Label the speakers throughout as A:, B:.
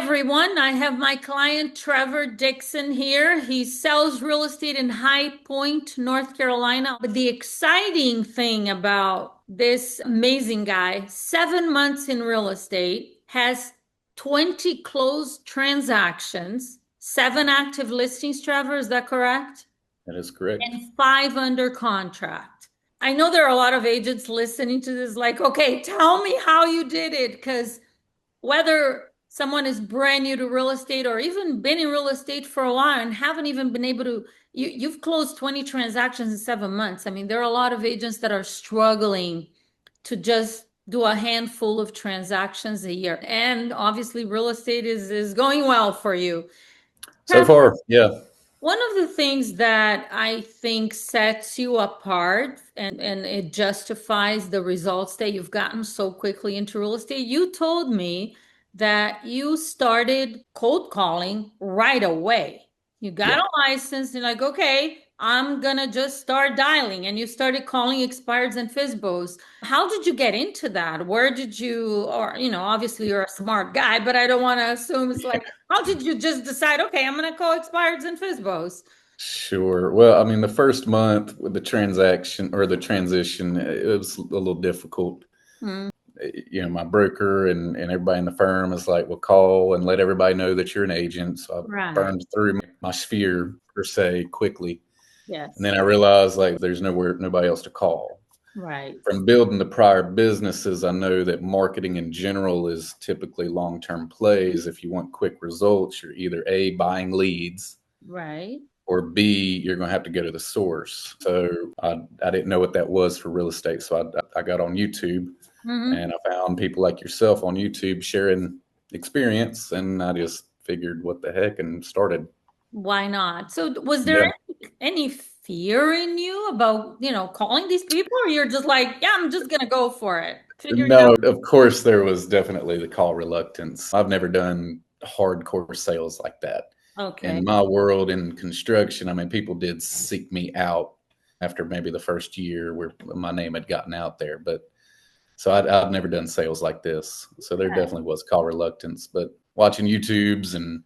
A: everyone. I have my client Trevor Dixon here. He sells real estate in High Point, North Carolina. But the exciting thing about this amazing guy, 7 months in real estate, has 20 closed transactions, seven active listings, Trevor, is that correct?
B: That is correct.
A: And five under contract. I know there are a lot of agents listening to this, like, okay, tell me how you did it, because whether someone is brand new to real estate or even been in real estate for a while and haven't even been able to, you've closed 20 transactions in 7 months. I mean, there are a lot of agents that are struggling to just do a handful of transactions a year. And obviously, real estate is going well for you.
B: So far, yeah.
A: One of the things that I think sets you apart and it justifies the results that you've gotten so quickly into real estate, you told me that you started cold calling right away. You got
B: Yeah.
A: a license, and like, okay, I'm gonna just start dialing. And you started calling expireds and FISBOs. How did you get into that? Where did you, or, obviously you're a smart guy, but I don't want to assume it's like, how did you just decide, okay, I'm going to call expireds and FISBOs?
B: Sure. Well, I mean, the first month with the transaction or the transition, it was a little difficult.
A: Hmm.
B: My broker and everybody in the firm is like, well, call and let everybody know that you're an agent. So I
A: Right.
B: burned through my sphere, per se, quickly. And
A: Yes.
B: then I realized like there's nobody else to call.
A: Right.
B: From building the prior businesses, I know that marketing in general is typically long-term plays. If you want quick results, you're either A, buying leads,
A: Right.
B: or B, you're going to have to go to the source. So I didn't know what that was for real estate. So I got on YouTube
A: Hmm.
B: and I found people like yourself on YouTube sharing experience. And I just figured what the heck and started.
A: Why not? So was there
B: Yeah.
A: any fear in you about, calling these people, or you're just like, yeah, I'm just going to go for it. Figure it
B: No,
A: out.
B: of course, there was definitely the call reluctance. I've never done hardcore sales like that. In
A: Okay.
B: my world in construction, I mean, people did seek me out after maybe the first year where my name had gotten out there. But so I've never done sales like this. So there definitely was call reluctance. But watching YouTubes, and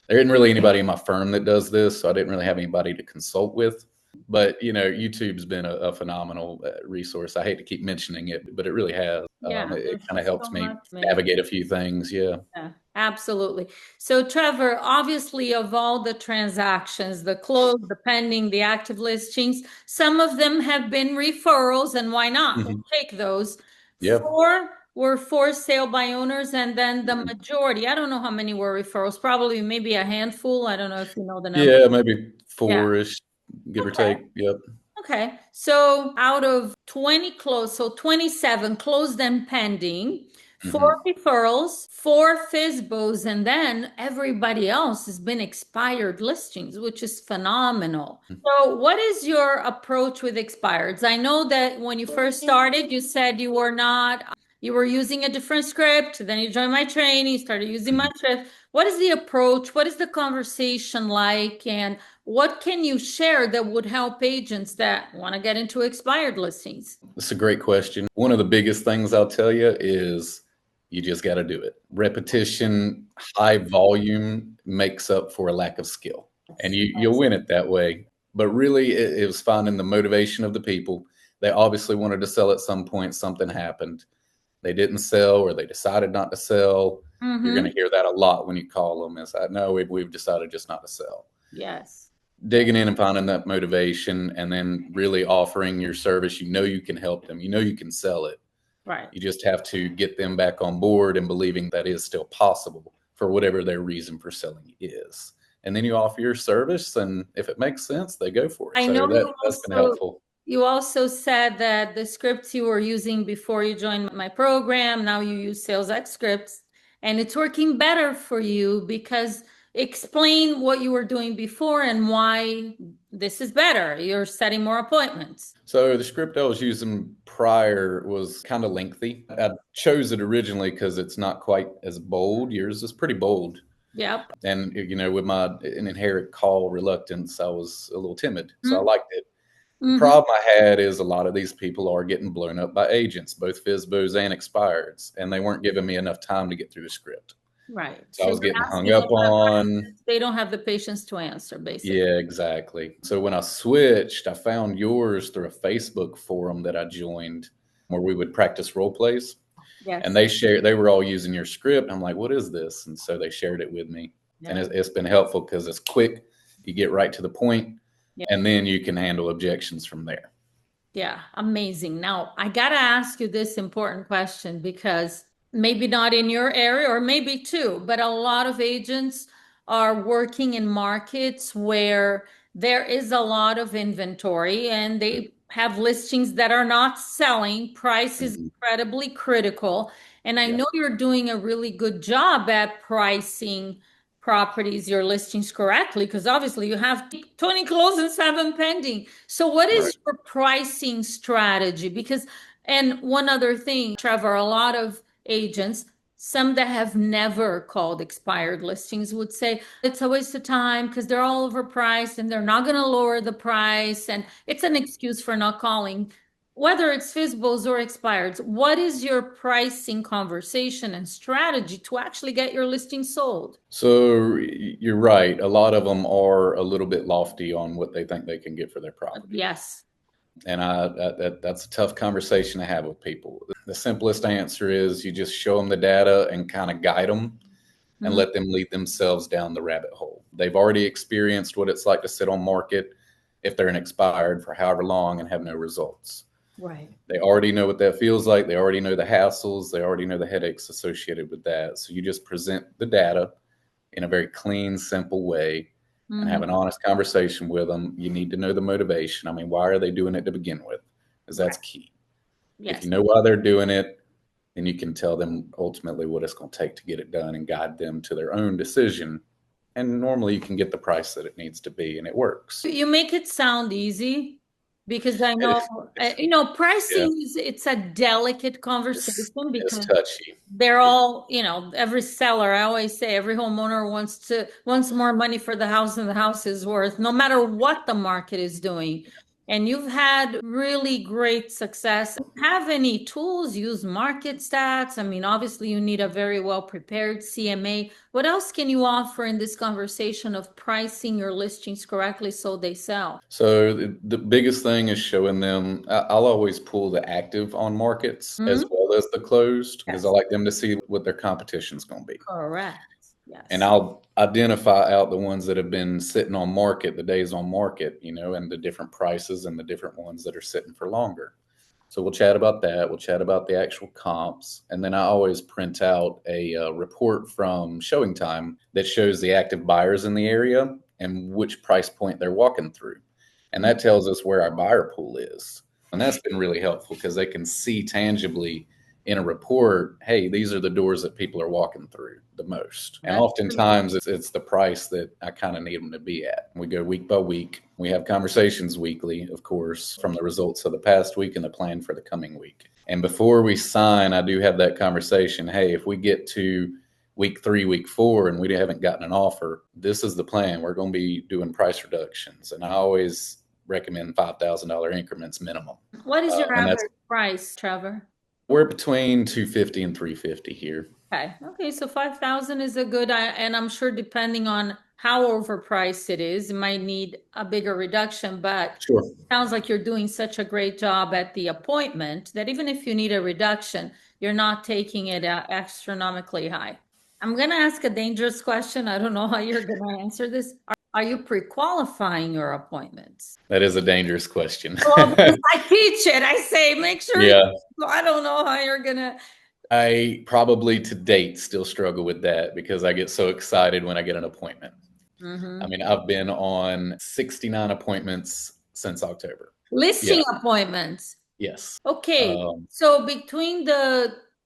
B: there isn't really anybody in my firm that does this. So I didn't really have anybody to consult with. But, YouTube's been a phenomenal resource. I hate to keep mentioning it, but it really has.
A: Yeah,
B: It
A: there's
B: kind of
A: just
B: helps
A: so
B: me
A: much, man.
B: navigate a few things. Yeah.
A: Yeah, absolutely. So, Trevor, obviously, of all the transactions, the closed, the pending, the active listings, some of them have been referrals, and why not? We'll
B: Mhm.
A: take those.
B: Yep.
A: Four were for sale by owners, and then the majority, I don't know how many were referrals, probably maybe a handful. I don't know if you know the number.
B: Yeah, maybe
A: Yeah.
B: four-ish, give or
A: Okay.
B: take. Yep.
A: Okay. So out of 20 closed, so 27 closed and pending, four
B: Hmm.
A: referrals, four FISBOs, and then everybody else has been expired listings, which is phenomenal. So what is your approach with expireds? I know that when you first started, you said you were using a different script, then you joined my training, started using my script. What is the approach? What is the conversation like? And what can you share that would help agents that want to get into expired listings?
B: That's a great question. One of the biggest things I'll tell you is you just got to do it. Repetition, high volume makes up for a lack of skill, and you'll win it that way. But really, it was finding the motivation of the people. They obviously wanted to sell at some point. Something happened. They didn't sell, or they decided not to sell. You're going to
A: Mm-hmm.
B: hear that a lot when you call them. Is that no, we've decided just not to sell.
A: Yes. Yeah.
B: Digging in and finding that motivation, and then really offering your service. You can help them. You can sell it.
A: Right.
B: You just have to get them back on board and believing that is still possible for whatever their reason for selling is. And then you offer your service, and if it makes sense, they go for it.
A: I
B: So
A: know
B: that's been helpful.
A: you also said that the scripts you were using before you joined my program, now you use SalesX scripts, and it's working better for you because explain what you were doing before and why this is better. You're setting more appointments.
B: So the script I was using prior was kind of lengthy. I chose it originally because it's not quite as bold. Yours is pretty bold.
A: Yep.
B: And with my an inherent call reluctance, I was a little timid, so I
A: Mm-hmm.
B: liked it. The
A: Mm-hmm.
B: problem I had is a lot of these people are getting blown up by agents, both FISBOs and expireds, and they weren't giving me enough time to get through the script.
A: Right.
B: So I
A: So
B: was
A: you're
B: getting hung
A: asking a
B: up
A: lot of
B: on.
A: questions. They don't have the patience to answer, basically.
B: Yeah, exactly. So when I switched, I found yours through a Facebook forum that I joined where we would practice role plays. And
A: Yes.
B: they were all using your script. I'm like, what is this? And so they shared it with me. And
A: Yeah.
B: it's been helpful because it's quick. You get right to the point,
A: Yeah.
B: and then you can handle objections from there.
A: Yeah. Amazing. Now, I got to ask you this important question because maybe not in your area or maybe too, but a lot of agents are working in markets where there is a lot of inventory and they have listings that are not selling. Price is
B: Mhm.
A: incredibly critical. And I
B: Yeah,
A: know you're doing a really good job at pricing properties, your listings correctly, because obviously you have 20 closed and 7 pending. So what
B: right.
A: is your pricing strategy? Because, and one other thing, Trevor, a lot of agents, some that have never called expired listings would say it's a waste of time because they're all overpriced and they're not going to lower the price. And it's an excuse for not calling. Whether it's FISBOs or expireds, what is your pricing conversation and strategy to actually get your listing sold?
B: So you're right. A lot of them are a little bit lofty on what they think they can get for their property.
A: Yes.
B: And that's a tough conversation to have with people. The simplest answer is you just show them the data and kind of guide them and
A: Mhm.
B: let them lead themselves down the rabbit hole. They've already experienced what it's like to sit on market if they're an expired for however long and have no results.
A: Right.
B: They already know what that feels like. They already know the hassles. They already know the headaches associated with that. So you just present the data in a very clean, simple way and have
A: Mhm.
B: an honest conversation with them. You need to know the motivation. I mean, why are they doing it to begin with? Because that's
A: Right.
B: key. If you
A: Yes.
B: know why they're doing it, then you can tell them ultimately what it's going to take to get it done and guide them to their own decision. And normally you can get the price that it needs to be, and it works.
A: You make it sound easy because I
B: It,
A: know,
B: it's, yeah,
A: pricing is it's a delicate
B: it's,
A: conversation
B: it's
A: because
B: touchy.
A: they're
B: Yeah.
A: all, every seller, I always say every homeowner wants more money for the house than the house is worth, no matter what the market is doing. And you've had really great success. Have any tools, use market stats? I mean, obviously you need a very well prepared CMA. What else can you offer in this conversation of pricing your listings correctly so they sell?
B: So the biggest thing is showing them. I'll always pull the active on markets as
A: Mhm.
B: well as the closed because I
A: Yes,
B: like them to see what their competition's going to be.
A: correct.
B: And
A: Yes.
B: I'll identify out the ones that have been sitting on market, the days on market, and the different prices and the different ones that are sitting for longer. So we'll chat about that. We'll chat about the actual comps. And then I always print out a report from Showing Time that shows the active buyers in the area and which price point they're walking through. And that tells us where our buyer pool is. And that's been really helpful because they can see tangibly in a report, hey, these are the doors that people are walking through the most. And
A: That's true.
B: oftentimes it's the price that I kind of need them to be at. We go week by week. We have conversations weekly, of course, from the results of the past week and the plan for the coming week. And before we sign, I do have that conversation. Hey, if we get to week 3, week 4, and we haven't gotten an offer, this is the plan. We're going to be doing price reductions. And I always recommend $5,000 increments minimum.
A: What is your
B: And that's
A: average price, Trevor?
B: we're between 250 and 350 here.
A: Okay. Okay. So 5,000 is a good, and I'm sure depending on how overpriced it is, it might need a bigger reduction, but
B: Sure.
A: sounds like you're doing such a great job at the appointment that even if you need a reduction, you're not taking it astronomically high. I'm going to ask a dangerous question. I don't know how you're going to answer this. Are you pre-qualifying your appointments?
B: That is a dangerous question.
A: Well, because I teach it, I say make sure you.
B: Yeah.
A: I don't know how you're gonna.
B: I probably to date still struggle with that because I get so excited when I get an appointment. I
A: Mhm.
B: mean, I've been on 69 appointments since October. Yeah.
A: Listing appointments.
B: Yes.
A: Okay,
B: Um,
A: so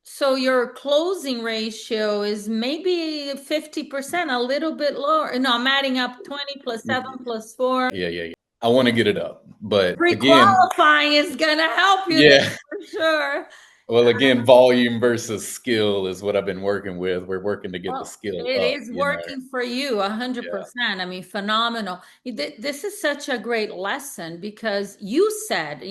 A: so your closing ratio is maybe 50%, a little bit lower. No, I'm adding up 20 plus 7 plus 4.
B: yeah. I want to get it up. But again,
A: Pre-qualifying is gonna help you there
B: yeah.
A: for sure.
B: Well, again, volume versus skill is what I've been working with. We're working to get the
A: Well,
B: skill
A: it
B: up,
A: is working for you
B: Yeah.
A: 100%. I mean, phenomenal. This is such a great lesson because you said,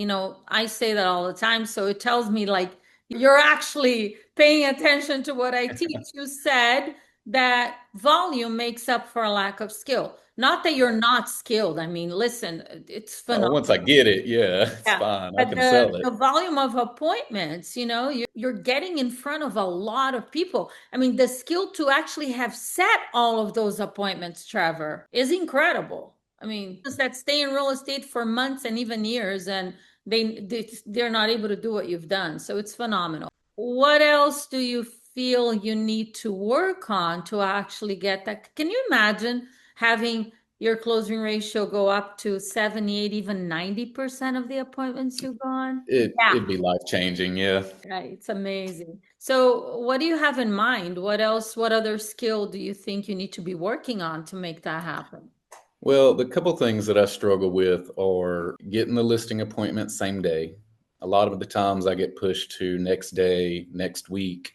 A: I say that all the time. So it tells me like you're actually paying attention to what I teach. You said that volume makes up for a lack of skill. Not that you're not skilled. I mean, listen, it's
B: Oh,
A: phenomenal.
B: once I get it, yeah, it's
A: Yeah.
B: fine. I
A: But
B: can sell
A: the
B: it.
A: volume of appointments, you're getting in front of a lot of people. I mean, the skill to actually have set all of those appointments, Trevor, is incredible. I mean, those that stay in real estate for months and even years, and they're not able to do what you've done. So it's phenomenal. What else do you feel you need to work on to actually get that? Can you imagine having your closing ratio go up to 78, even 90% of the appointments you go on? Yeah,
B: It'd be life changing, yeah.
A: right. It's amazing. So, what do you have in mind? What else, what other skill do you think you need to be working on to make that happen?
B: Well, the couple things that I struggle with are getting the listing appointment same day. A lot of the times I get pushed to next day, next week,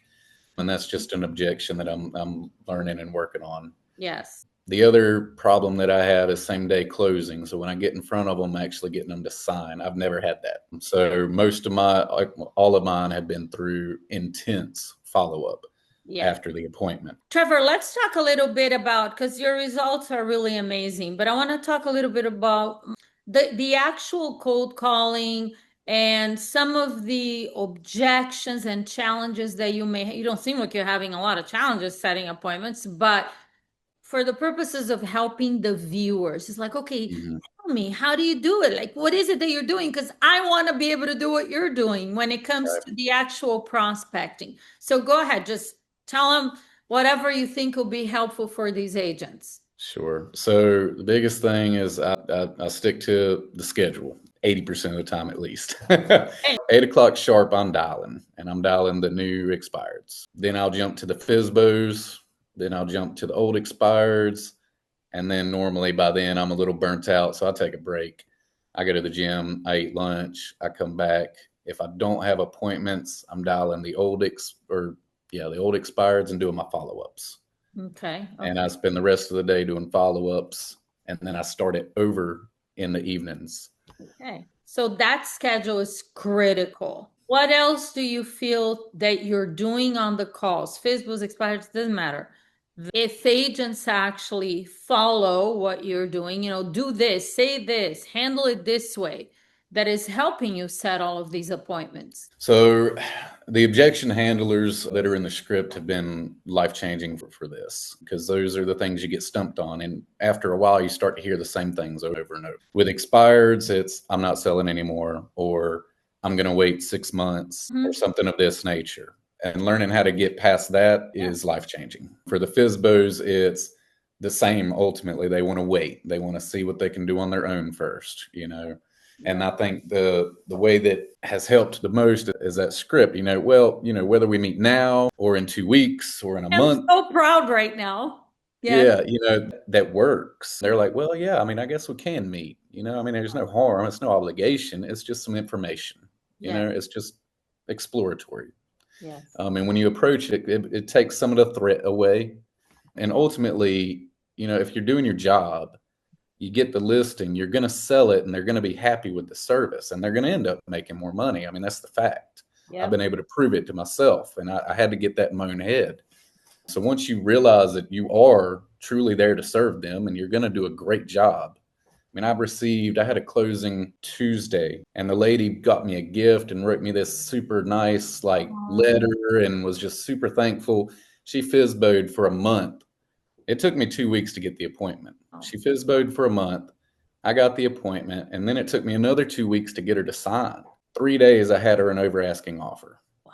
B: and that's just an objection that I'm learning and working on.
A: Yes.
B: The other problem that I have is same day closing. So when I get in front of them, actually getting them to sign. I've never had that. So most of all of mine have been through intense follow up
A: Yes.
B: after the appointment.
A: Trevor, let's talk a little bit about, because your results are really amazing, but I want to talk a little bit about the actual cold calling and some of the objections and challenges that you don't seem like you're having a lot of challenges setting appointments, but for the purposes of helping the viewers, it's like, okay,
B: Mhm.
A: tell me, how do you do it? Like, what is it that you're doing? Because I want to be able to do what you're doing when it comes to the actual prospecting. So go ahead, just tell them whatever you think will be helpful for these agents.
B: Sure. So the biggest thing is I stick to the schedule 80% of the time at least.
A: Hey.
B: 8 o'clock sharp, I'm dialing, and I'm dialing the new expireds. Then I'll jump to the FISBOs. Then I'll jump to the old expireds. And then normally by then I'm a little burnt out. So I take a break. I go to the gym, I eat lunch, I come back. If I don't have appointments, I'm dialing the the old expireds and doing my follow ups.
A: Okay.
B: And
A: Okay.
B: I spend the rest of the day doing follow ups, and then I start it over in the evenings.
A: Okay. So that schedule is critical. What else do you feel that you're doing on the calls? Facebook's expired, doesn't matter. If agents actually follow what you're doing, do this, say this, handle it this way, that is helping you set all of these appointments.
B: So the objection handlers that are in the script have been life changing for this, because those are the things you get stumped on. And after a while, you start to hear the same things over and over. With expireds, it's I'm not selling anymore, or I'm going to wait 6 months, or
A: Mhm.
B: something of this nature. And learning how to get past that
A: Yeah.
B: is life changing. For the FISBOs, it's the same ultimately. They want to wait, they want to see what they can do on their own first, you know. And
A: Yeah.
B: I think the way that has helped the most is that script. Well, whether we meet now or in 2 weeks or in a
A: I'm
B: month,
A: so proud right now. Yes.
B: yeah, that works. They're like, well, yeah, I mean, I guess we can meet. I mean, there's no harm. It's no obligation. It's just some information.
A: Yes.
B: It's just exploratory.
A: Yes.
B: And when you approach it, it takes some of the threat away. And ultimately, if you're doing your job, you get the listing, you're going to sell it, and they're going to be happy with the service, and they're going to end up making more money. I mean, that's the fact. I've
A: Yep.
B: been able to prove it to myself, and I had to get that in my own head. So once you realize that you are truly there to serve them and you're going to do a great job. I mean, I had a closing Tuesday, and the lady got me a gift and wrote me this super nice like
A: Um,
B: letter and was just super thankful. She FISBO'd for a month. It took me 2 weeks to get the appointment.
A: oh,
B: She FISBO'd for a month. I got the appointment, and then it took me another 2 weeks to get her to sign. 3 days, I had her an over asking offer,
A: wow.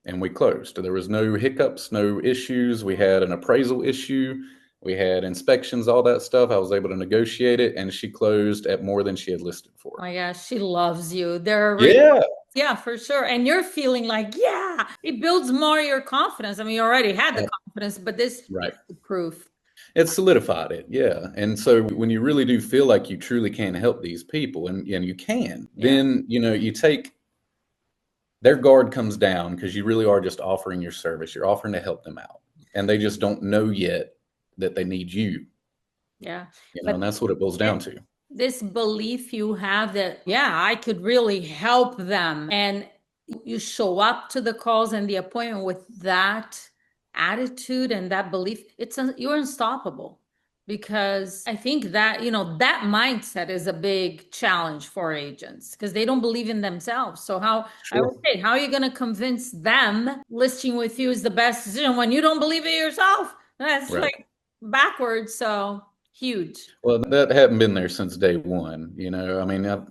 B: and we closed. There was no hiccups, no issues. We had an appraisal issue. We had inspections, all that stuff. I was able to negotiate it, and she closed at more than she had listed
A: Oh
B: for.
A: my gosh, she loves you. They're already,
B: Yeah.
A: yeah, for sure. And you're feeling like, yeah, it builds more your confidence. I mean, you already had the confidence, but this is
B: Right.
A: the proof.
B: It solidified it, yeah. And so when you really do feel like you truly can help these people, and you can,
A: Yeah.
B: then you take their guard comes down, because you really are just offering your service. You're offering to help them out, and they just don't know yet that they need you.
A: Yeah. But
B: And that's what it boils
A: this,
B: down to.
A: this belief you have that, yeah, I could really help them. And you show up to the calls and the appointment with that attitude and that belief, you're unstoppable. Because I think that, that mindset is a big challenge for agents because they don't believe in themselves. So I would
B: Sure.
A: say, how are you going to convince them listing with you is the best decision when you don't believe it yourself? That's
B: Right.
A: like backwards. So huge.
B: Well, that hadn't been there since day one. I mean, I've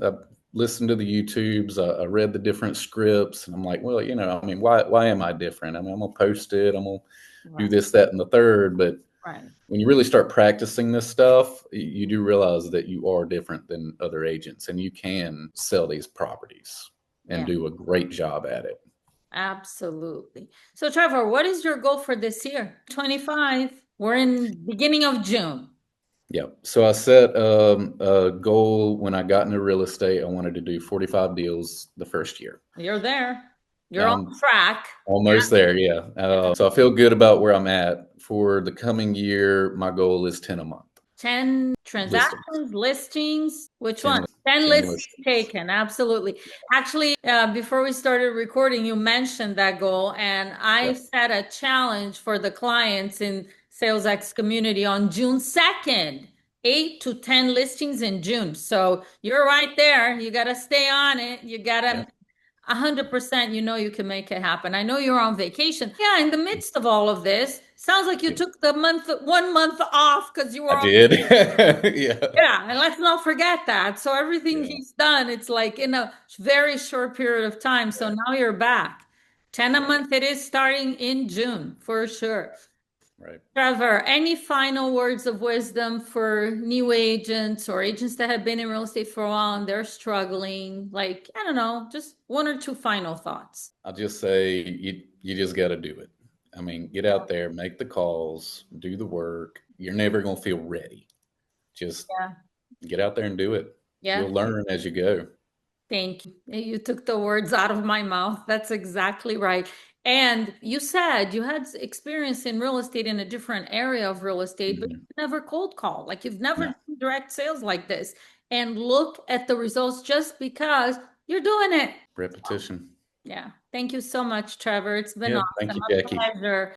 B: listened to the YouTubes, I read the different scripts, and I'm like, well, I mean, why am I different? I mean, I'm gonna post it, I'm gonna do
A: Right.
B: this, that, and the third. But
A: Right.
B: when you really start practicing this stuff, you do realize that you are different than other agents, and you can sell these properties and
A: Yeah.
B: do a great job at it.
A: Absolutely. So, Trevor, what is your goal for this year? 25. We're in beginning of June.
B: Yeah. So I set a goal when I got into real estate. I wanted to do 45 deals the first year.
A: You're there. You're on
B: I'm
A: track.
B: almost there. Yeah. So I feel good about where I'm at. For the coming year, my goal is 10 a month
A: 10
B: listings.
A: transactions, listings. Which
B: 10,
A: one? 10
B: 10
A: listings
B: listings.
A: taken. Absolutely. Actually, before we started recording, you mentioned that goal, and I
B: Yep.
A: set a challenge for the clients in SalesX community on June 2nd. 8 to 10 listings in June. So you're right there. You got to stay on it. You got to
B: Yep.
A: 100%, you can make it happen. I know you're on vacation. Yeah, in the midst of all of this, sounds like you
B: Yep.
A: took the 1 month off because you
B: I
A: were on.
B: did. Yeah.
A: Yeah, and let's not forget that. So everything
B: Yeah.
A: he's done, it's like in a very short period of time. So
B: Right.
A: now you're back. 10 a
B: Right.
A: month it is starting in June for sure.
B: Right.
A: Trevor, any final words of wisdom for new agents or agents that have been in real estate for a while and they're struggling? Like, I don't know, just one or two final thoughts.
B: I'll just say you just got to do it. I mean, get out there, make the calls, do the work. You're never going to feel ready. Just
A: Yeah.
B: get out there and do it.
A: Yeah.
B: You'll learn as you go.
A: Thank you. You took the words out of my mouth. That's exactly right. And you said you had experience in real estate in a different area of real estate, but
B: Mhm.
A: you've never cold call. Like you've never
B: No,
A: done direct sales like this. And look at the results just because you're doing it.
B: repetition.
A: Yeah. Thank you so much, Trevor. It's been
B: Yeah. Thank
A: awesome.
B: you,
A: A
B: Jackie.
A: pleasure.